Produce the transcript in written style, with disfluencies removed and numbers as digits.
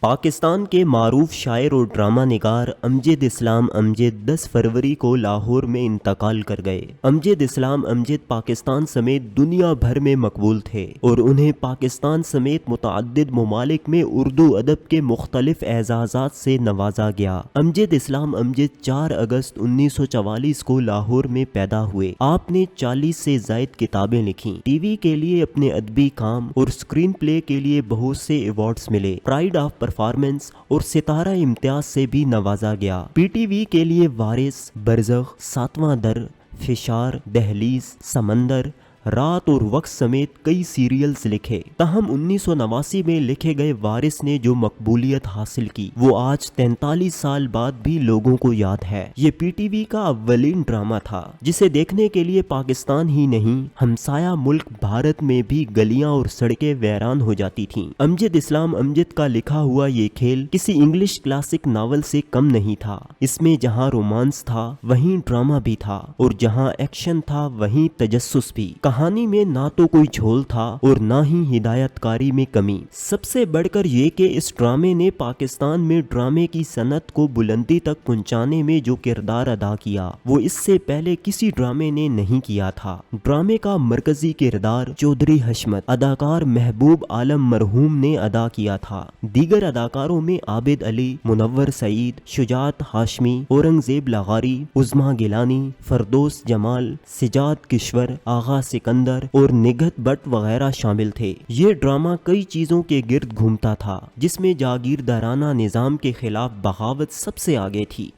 पाकिस्तान के मारूफ शायर और ड्रामा निगार अमजद इस्लाम अमजद 10 फरवरी को लाहौर में इंतकाल कर गए। अमजद इस्लाम अमजद पाकिस्तान समेत दुनिया भर में मकबूल थे और उन्हें पाकिस्तान समेत मुतअद्दिद ममालिक में उर्दू अदब के मुख्तलिफ एजाज़ात से नवाजा गया। अमजद इस्लाम अमजद 4 अगस्त 1944 को लाहौर में पैदा हुए। आपने 40 से ज़ायद किताबें लिखी, टीवी के लिए अपने अदबी काम और स्क्रीन प्ले के लिए बहुत से अवार्ड्स मिले। प्राइड ऑफ परफॉर्मेंस और सितारा इम्तियाज से भी नवाजा गया। पीटीवी के लिए वारिस, बरज़ख, सातवां दर, फिशार, दहलीज, समंदर, रात और वक्त समेत कई सीरियल्स लिखे। तहम 1989 में लिखे गए वारिस ने जो मकबूलियत हासिल की वो आज 43 साल बाद भी लोगों को याद है। ये पीटीवी का अव्वलीन ड्रामा था जिसे देखने के लिए पाकिस्तान ही नहीं हमसाया मुल्क भारत में भी गलियां और सड़कें वैरान हो जाती थीं। अमजद इस्लाम अमजद का लिखा हुआ ये खेल किसी इंग्लिश क्लासिक नावल से कम नहीं था। इसमें जहाँ रोमांस था वहीं ड्रामा भी था और जहाँ एक्शन था वहीं तजस्सुस भी। कहानी में ना तो कोई झोल था और ना ही हिदायतकारी में कमी। सबसे बढ़कर ये कि इस ड्रामे ने पाकिस्तान में ड्रामे की सनत को बुलंदी तक पहुंचाने में जो किरदार अदा किया वो इससे पहले किसी ड्रामे ने नहीं किया था। ड्रामे का मरकजी किरदार चौधरी हशमत अदाकार महबूब आलम मरहूम ने अदा किया था। दीगर अदाकारों में आबिद अली, मुनव्वर सईद, शुजात हाशमी, औरंगजेब लगारी, उज़्मा गिलानी, फरदोस जमाल, सिजाद किश्वर, आगा सिकंदर और निगहत भट्ट वगैरह शामिल थे। ये ड्रामा कई चीजों के गिर्द घूमता था जिसमें जागीरदाराना निजाम के खिलाफ बगावत सबसे आगे थी।